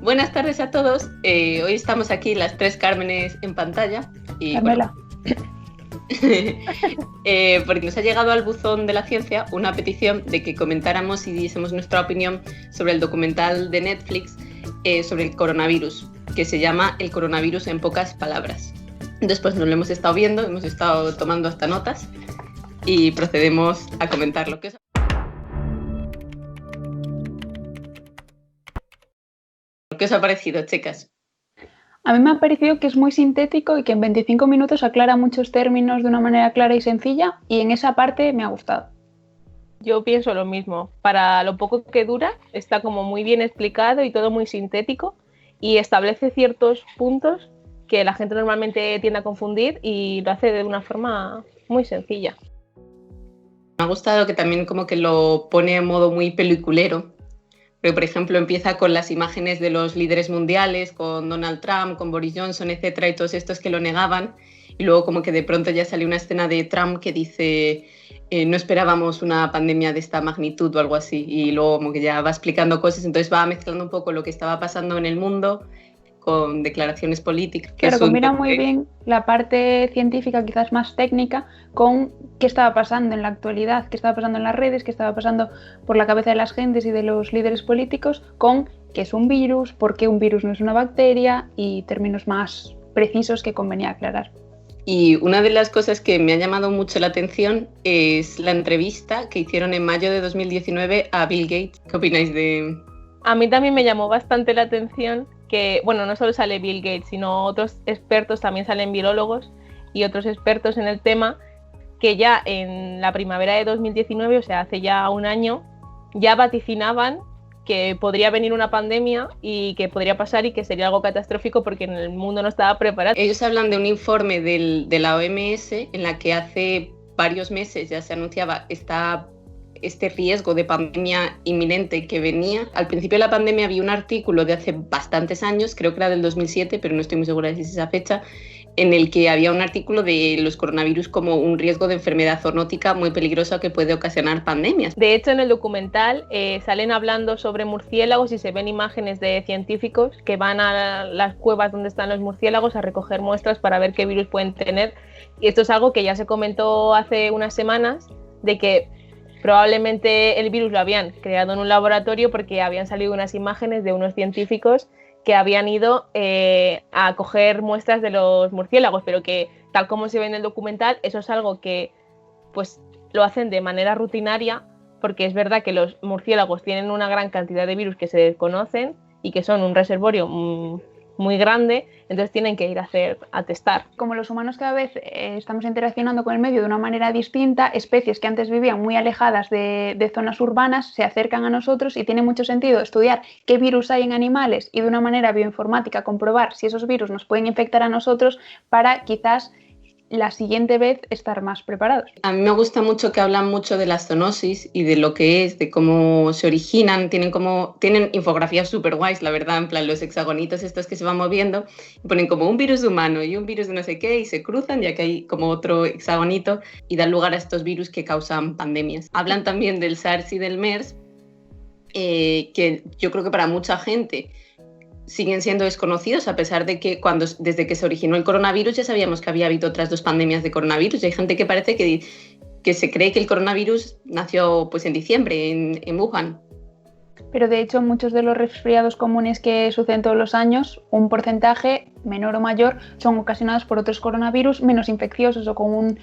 Buenas tardes a todos. Hoy estamos aquí las tres Cármenes en pantalla. Y, Carmela. Porque nos ha llegado al buzón de la ciencia una petición de que comentáramos y diésemos nuestra opinión sobre el documental de Netflix sobre el coronavirus, que se llama El coronavirus en pocas palabras. Después nos lo hemos estado viendo, hemos estado tomando hasta notas y procedemos a comentarlo. ¿Qué os ha parecido, chicas? A mí me ha parecido que es muy sintético y que en 25 minutos aclara muchos términos de una manera clara y sencilla, y en esa parte me ha gustado. Yo pienso lo mismo. Para lo poco que dura, está como muy bien explicado y todo muy sintético, y establece ciertos puntos que la gente normalmente tiende a confundir y lo hace de una forma muy sencilla. Me ha gustado que también como que lo pone en modo muy peliculero. Porque, por ejemplo, empieza con las imágenes de los líderes mundiales, con Donald Trump, con Boris Johnson, etcétera, y todos estos que lo negaban. Y luego como que de pronto ya sale una escena de Trump que dice no esperábamos una pandemia de esta magnitud o algo así. Y luego como que ya va explicando cosas, entonces va mezclando un poco lo que estaba pasando en el mundo con declaraciones políticas. Pero combina muy bien la parte científica, quizás más técnica, con qué estaba pasando en la actualidad, qué estaba pasando en las redes, qué estaba pasando por la cabeza de las gentes y de los líderes políticos, con qué es un virus, por qué un virus no es una bacteria y términos más precisos que convenía aclarar. Y una de las cosas que me ha llamado mucho la atención es la entrevista que hicieron en mayo de 2019 a Bill Gates. ¿Qué opináis de...? A mí también me llamó bastante la atención que, bueno, no solo sale Bill Gates, sino otros expertos, también salen virólogos y otros expertos en el tema, que ya en la primavera de 2019, o sea, hace ya un año, ya vaticinaban que podría venir una pandemia y que podría pasar y que sería algo catastrófico porque en el mundo no estaba preparado. Ellos hablan de un informe de la OMS en la que hace varios meses ya se anunciaba este riesgo de pandemia inminente que venía. Al principio de la pandemia había un artículo de hace bastantes años, creo que era del 2007, pero no estoy muy segura de si es esa fecha, en el que había un artículo de los coronavirus como un riesgo de enfermedad zoonótica muy peligrosa que puede ocasionar pandemias. De hecho, en el documental salen hablando sobre murciélagos y se ven imágenes de científicos que van a las cuevas donde están los murciélagos a recoger muestras para ver qué virus pueden tener. Y esto es algo que ya se comentó hace unas semanas, de que probablemente el virus lo habían creado en un laboratorio porque habían salido unas imágenes de unos científicos que habían ido a coger muestras de los murciélagos, pero que tal como se ve en el documental, eso es algo que pues lo hacen de manera rutinaria, porque es verdad que los murciélagos tienen una gran cantidad de virus que se desconocen y que son un reservorio muy grande, entonces tienen que ir a testar. Como los humanos cada vez estamos interaccionando con el medio de una manera distinta, especies que antes vivían muy alejadas de zonas urbanas se acercan a nosotros y tiene mucho sentido estudiar qué virus hay en animales y de una manera bioinformática comprobar si esos virus nos pueden infectar a nosotros para quizás la siguiente vez estar más preparados. A mí me gusta mucho que hablan mucho de la zoonosis y de lo que es, de cómo se originan, tienen infografías súper guays, la verdad, en plan los hexagonitos estos que se van moviendo, y ponen como un virus humano y un virus de no sé qué y se cruzan ya que hay como otro hexagonito y dan lugar a estos virus que causan pandemias. Hablan también del SARS y del MERS, que yo creo que para mucha gente siguen siendo desconocidos, a pesar de que desde que se originó el coronavirus ya sabíamos que había habido otras 2 pandemias de coronavirus. Y hay gente que parece que se cree que el coronavirus nació pues en diciembre en Wuhan. Pero de hecho muchos de los resfriados comunes que suceden todos los años, un porcentaje menor o mayor, son ocasionados por otros coronavirus menos infecciosos o con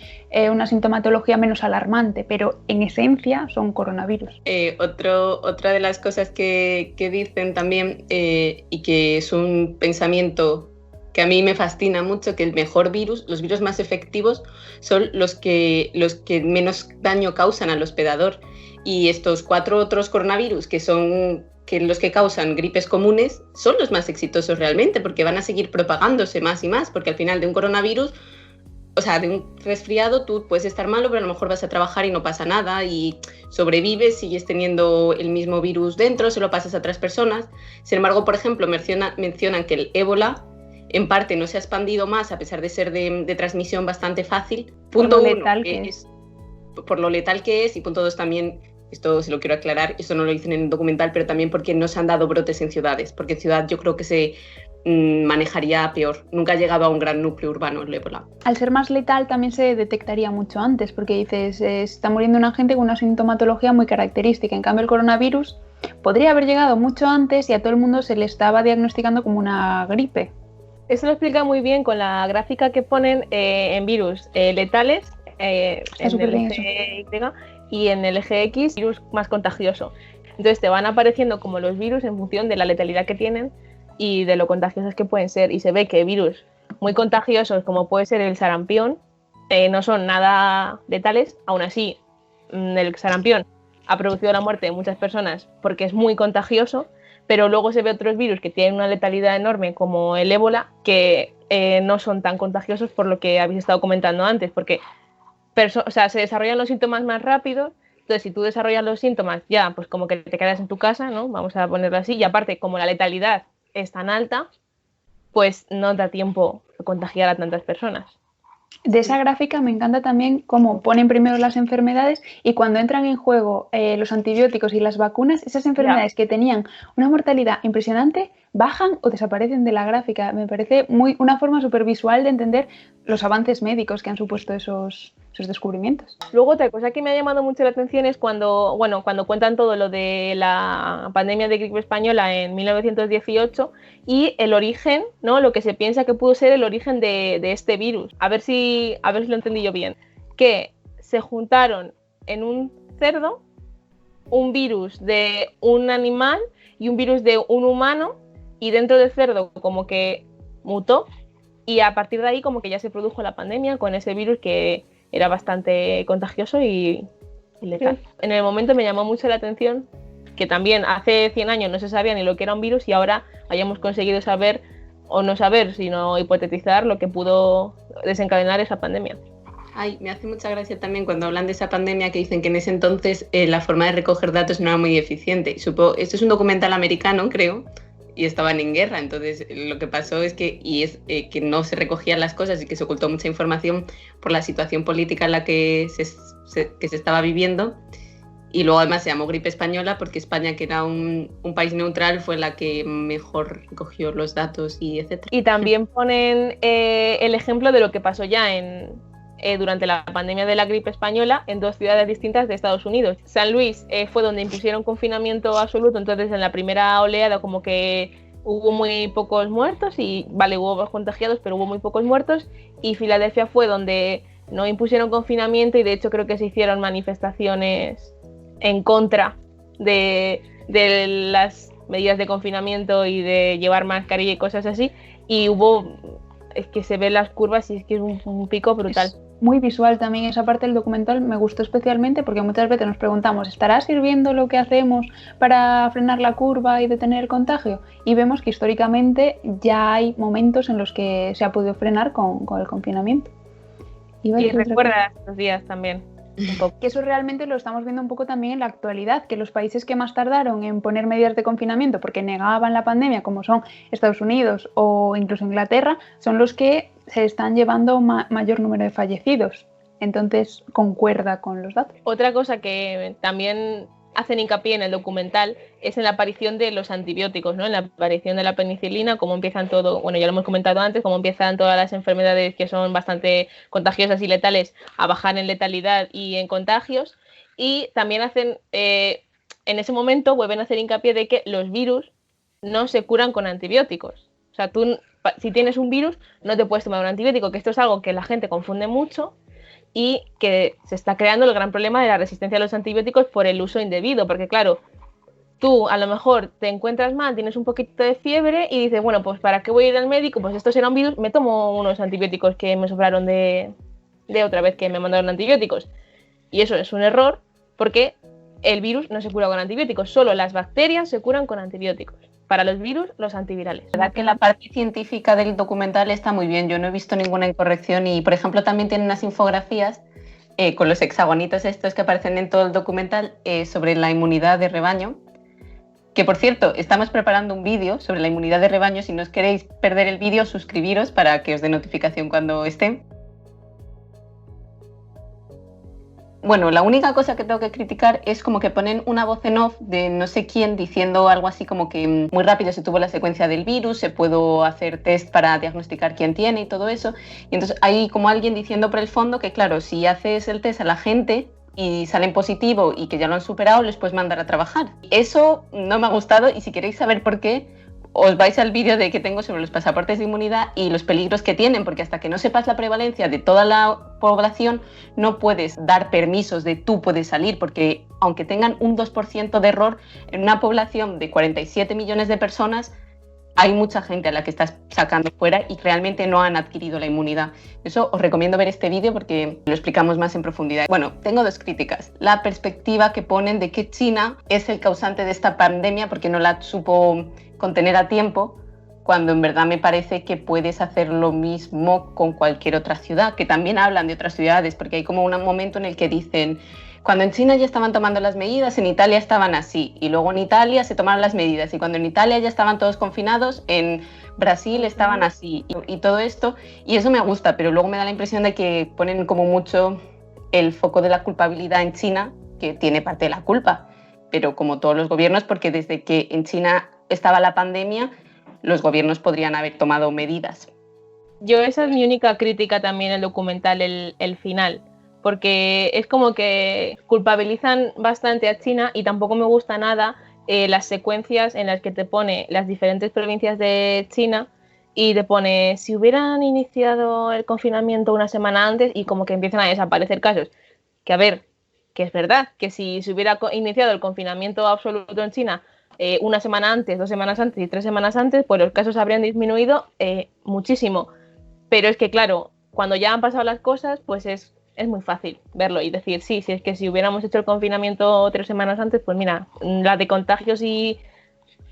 una sintomatología menos alarmante, pero en esencia son coronavirus. Otra de las cosas que dicen también, y que es un pensamiento que a mí me fascina mucho, que el mejor virus, los virus más efectivos, son los que menos daño causan al hospedador. Y estos 4 otros coronavirus, que son los que causan gripes comunes, son los más exitosos realmente, porque van a seguir propagándose más y más, porque al final de un coronavirus, o sea, de un resfriado, tú puedes estar malo, pero a lo mejor vas a trabajar y no pasa nada, y sobrevives, sigues teniendo el mismo virus dentro, se lo pasas a otras personas. Sin embargo, por ejemplo, mencionan que el ébola en parte no se ha expandido más, a pesar de ser de transmisión bastante fácil. Punto 1, por lo letal que es, y punto 2 también, esto se lo quiero aclarar, esto no lo dicen en el documental, pero también porque no se han dado brotes en ciudades, porque en ciudad yo creo que se manejaría peor. Nunca ha llegado a un gran núcleo urbano el ébola. Al ser más letal también se detectaría mucho antes, porque dices, está muriendo una gente con una sintomatología muy característica. En cambio, el coronavirus podría haber llegado mucho antes y a todo el mundo se le estaba diagnosticando como una gripe. Eso lo explica muy bien con la gráfica que ponen en virus letales, en el eje Y y en el eje X, virus más contagioso. Entonces te van apareciendo como los virus en función de la letalidad que tienen y de lo contagiosos que pueden ser. Y se ve que virus muy contagiosos, como puede ser el sarampión, no son nada letales. Aún así, el sarampión ha producido la muerte de muchas personas porque es muy contagioso, pero luego se ve otros virus que tienen una letalidad enorme, como el ébola, que no son tan contagiosos por lo que habéis estado comentando antes, porque se desarrollan los síntomas más rápido. Entonces, si tú desarrollas los síntomas, ya, pues como que te quedas en tu casa, ¿no? Vamos a ponerlo así. Y aparte, como la letalidad es tan alta, pues no da tiempo a contagiar a tantas personas. De esa gráfica me encanta también cómo ponen primero las enfermedades y cuando entran en juego los antibióticos y las vacunas, esas enfermedades que tenían una mortalidad impresionante bajan o desaparecen de la gráfica. Me parece una forma súper visual de entender los avances médicos que han supuesto esos descubrimientos. Luego otra cosa que me ha llamado mucho la atención es cuando cuentan todo lo de la pandemia de gripe española en 1918 y el origen, ¿no? Lo que se piensa que pudo ser el origen de este virus. A ver si lo entendí yo bien. Que se juntaron en un cerdo un virus de un animal y un virus de un humano, y dentro del cerdo como que mutó y a partir de ahí como que ya se produjo la pandemia con ese virus que era bastante contagioso y letal. Sí. En el momento me llamó mucho la atención que también hace 100 años no se sabía ni lo que era un virus y ahora hayamos conseguido saber, o no saber, sino hipotetizar lo que pudo desencadenar esa pandemia. Ay, me hace mucha gracia también cuando hablan de esa pandemia que dicen que en ese entonces la forma de recoger datos no era muy eficiente. Esto es un documental americano, creo, y estaban en guerra, entonces lo que pasó es que que no se recogían las cosas y que se ocultó mucha información por la situación política en la que se estaba viviendo, y luego además se llamó gripe española porque España, que era un país neutral, fue la que mejor recogió los datos y etcétera. Y también ponen el ejemplo de lo que pasó ya durante la pandemia de la gripe española en 2 ciudades distintas de Estados Unidos. San Luis fue donde impusieron confinamiento absoluto, entonces en la primera oleada como que hubo muy pocos muertos hubo contagiados, pero hubo muy pocos muertos, y Filadelfia fue donde no impusieron confinamiento y de hecho creo que se hicieron manifestaciones en contra de las medidas de confinamiento y de llevar mascarilla y cosas así, y es que se ven las curvas y es que es un pico brutal. Muy visual también esa parte del documental, me gustó especialmente porque muchas veces nos preguntamos, ¿estará sirviendo lo que hacemos para frenar la curva y detener el contagio? Y vemos que históricamente ya hay momentos en los que se ha podido frenar con el confinamiento. Y recuerda estos días también. Que eso realmente lo estamos viendo un poco también en la actualidad, que los países que más tardaron en poner medidas de confinamiento porque negaban la pandemia, como son Estados Unidos o incluso Inglaterra, son los que se están llevando mayor número de fallecidos. Entonces concuerda con los datos. Otra cosa que también hacen hincapié en el documental es en la aparición de los antibióticos, ¿no? En la aparición de la penicilina, cómo empiezan todo, bueno, ya lo hemos comentado antes, cómo empiezan todas las enfermedades que son bastante contagiosas y letales a bajar en letalidad y en contagios, y también hacen, en ese momento vuelven a hacer hincapié de que los virus no se curan con antibióticos. O sea, tú, si tienes un virus, no te puedes tomar un antibiótico, que esto es algo que la gente confunde mucho, y que se está creando el gran problema de la resistencia a los antibióticos por el uso indebido, porque claro, tú a lo mejor te encuentras mal, tienes un poquito de fiebre y dices, bueno, pues ¿para qué voy a ir al médico? Pues esto será un virus, me tomo unos antibióticos que me sobraron de otra vez que me mandaron antibióticos. Y eso es un error porque el virus no se cura con antibióticos, solo las bacterias se curan con antibióticos. Para los virus, los antivirales. La verdad que la parte científica del documental está muy bien, yo no he visto ninguna incorrección y, por ejemplo, también tienen unas infografías con los hexagonitos estos que aparecen en todo el documental sobre la inmunidad de rebaño, que, por cierto, estamos preparando un vídeo sobre la inmunidad de rebaño. Si no os queréis perder el vídeo, suscribiros para que os dé notificación cuando esté. Bueno, la única cosa que tengo que criticar es como que ponen una voz en off de no sé quién diciendo algo así como que muy rápido se tuvo la secuencia del virus, se pudo hacer test para diagnosticar quién tiene y todo eso. Y entonces hay como alguien diciendo por el fondo que, claro, si haces el test a la gente y salen positivo y que ya lo han superado, les puedes mandar a trabajar. Eso no me ha gustado, y si queréis saber por qué, os vais al vídeo que tengo sobre los pasaportes de inmunidad y los peligros que tienen, porque hasta que no sepas la prevalencia de toda la población no puedes dar permisos de tú puedes salir, porque aunque tengan un 2% de error, en una población de 47 millones de personas hay mucha gente a la que estás sacando fuera y realmente no han adquirido la inmunidad. Eso os recomiendo ver este vídeo porque lo explicamos más en profundidad. Bueno, tengo dos críticas. La perspectiva que ponen de que China es el causante de esta pandemia porque no la supo contener a tiempo, cuando en verdad me parece que puedes hacer lo mismo con cualquier otra ciudad, que también hablan de otras ciudades, porque hay como un momento en el que dicen, cuando en China ya estaban tomando las medidas, en Italia estaban así, y luego en Italia se tomaron las medidas, y cuando en Italia ya estaban todos confinados, en Brasil estaban así, y todo esto, y eso me gusta, pero luego me da la impresión de que ponen como mucho el foco de la culpabilidad en China, que tiene parte de la culpa, pero como todos los gobiernos, porque desde que en China estaba la pandemia, los gobiernos podrían haber tomado medidas. Esa es mi única crítica también al documental, el final, porque es como que culpabilizan bastante a China y tampoco me gusta nada las secuencias en las que te pone las diferentes provincias de China y te pone si hubieran iniciado el confinamiento una semana antes y como que empiezan a desaparecer casos. Que a ver, que es verdad, que si se hubiera iniciado el confinamiento absoluto en China una semana antes, 2 semanas antes y 3 semanas antes, pues los casos habrían disminuido muchísimo. Pero es que, claro, cuando ya han pasado las cosas, pues es muy fácil verlo y decir, sí, si es que si hubiéramos hecho el confinamiento 3 semanas antes, pues mira, la de contagios y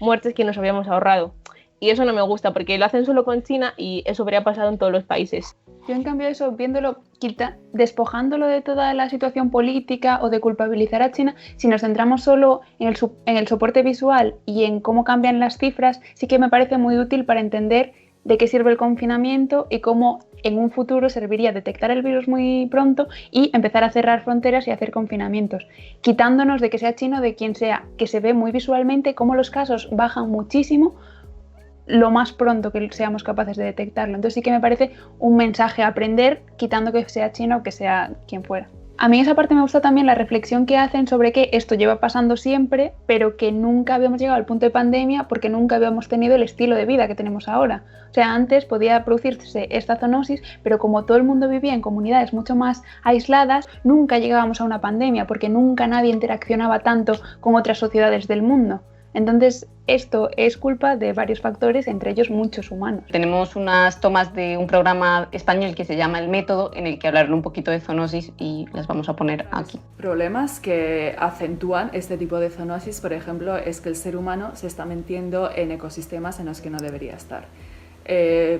muertes que nos habíamos ahorrado. Y eso no me gusta, porque lo hacen solo con China y eso habría pasado en todos los países. Yo, en cambio, eso, viéndolo, despojándolo de toda la situación política o de culpabilizar a China, si nos centramos solo en el soporte visual y en cómo cambian las cifras, sí que me parece muy útil para entender de qué sirve el confinamiento y cómo en un futuro serviría detectar el virus muy pronto y empezar a cerrar fronteras y hacer confinamientos, quitándonos de que sea chino o de quien sea, que se ve muy visualmente cómo los casos bajan muchísimo lo más pronto que seamos capaces de detectarlo. Entonces sí que me parece un mensaje a aprender, quitando que sea China o que sea quien fuera. A mí esa parte me gusta también la reflexión que hacen sobre que esto lleva pasando siempre, pero que nunca habíamos llegado al punto de pandemia porque nunca habíamos tenido el estilo de vida que tenemos ahora. O sea, antes podía producirse esta zoonosis, pero como todo el mundo vivía en comunidades mucho más aisladas, nunca llegábamos a una pandemia porque nunca nadie interaccionaba tanto con otras sociedades del mundo. Entonces, esto es culpa de varios factores, entre ellos muchos humanos. Tenemos unas tomas de un programa español que se llama El Método, en el que hablaron un poquito de zoonosis y las vamos a poner aquí. Problemas que acentúan este tipo de zoonosis, por ejemplo, es que el ser humano se está metiendo en ecosistemas en los que no debería estar.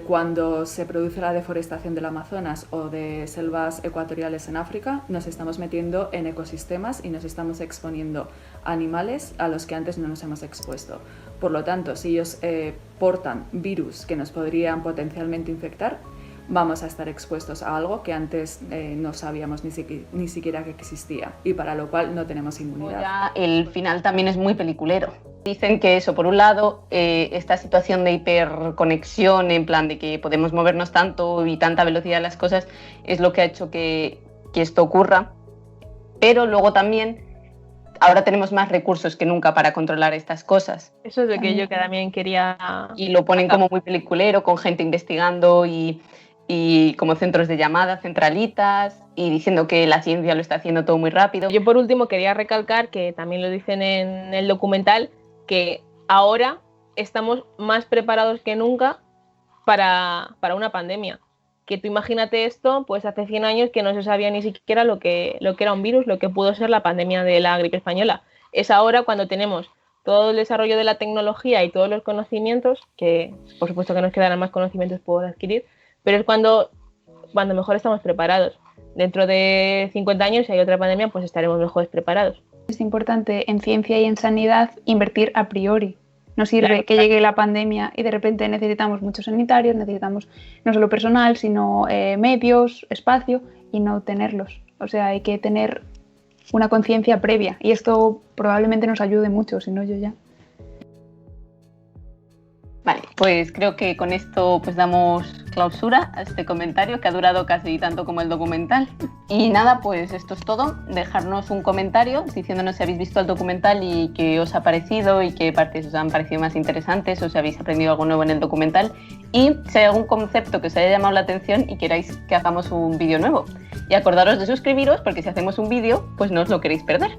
Cuando se produce la deforestación del Amazonas o de selvas ecuatoriales en África, nos estamos metiendo en ecosistemas y nos estamos exponiendo a animales a los que antes no nos hemos expuesto. Por lo tanto, si ellos portan virus que nos podrían potencialmente infectar, vamos a estar expuestos a algo que antes no sabíamos ni siquiera que existía y para lo cual no tenemos inmunidad. Ya, el final también es muy peliculero. Dicen que eso, por un lado, esta situación de hiperconexión, en plan de que podemos movernos tanto y tanta velocidad las cosas, es lo que ha hecho que esto ocurra. Pero luego también, ahora tenemos más recursos que nunca para controlar estas cosas. Eso es lo que yo también quería... Y lo ponen como muy peliculero, con gente investigando y como centros de llamada, centralitas, y diciendo que la ciencia lo está haciendo todo muy rápido. Yo por último quería recalcar, que también lo dicen en el documental, que ahora estamos más preparados que nunca para una pandemia. Que tú imagínate esto, pues hace 100 años que no se sabía ni siquiera lo que era un virus, lo que pudo ser la pandemia de la gripe española. Es ahora cuando tenemos todo el desarrollo de la tecnología y todos los conocimientos, que por supuesto que nos quedarán más conocimientos por adquirir, pero es cuando mejor estamos preparados. Dentro de 50 años, si hay otra pandemia, pues estaremos mejor preparados. Es importante en ciencia y en sanidad invertir a priori. No sirve que llegue la pandemia y de repente necesitamos muchos sanitarios, necesitamos no solo personal, sino medios, espacio, y no tenerlos. O sea, hay que tener una conciencia previa. Y esto probablemente nos ayude mucho, si no yo ya. Vale, pues creo que con esto pues damos clausura a este comentario que ha durado casi tanto como el documental. Y nada, pues esto es todo. Dejarnos un comentario diciéndonos si habéis visto el documental y qué os ha parecido y qué partes os han parecido más interesantes o si habéis aprendido algo nuevo en el documental. Y si hay algún concepto que os haya llamado la atención y queráis que hagamos un vídeo nuevo. Y acordaros de suscribiros porque si hacemos un vídeo, pues no os lo queréis perder.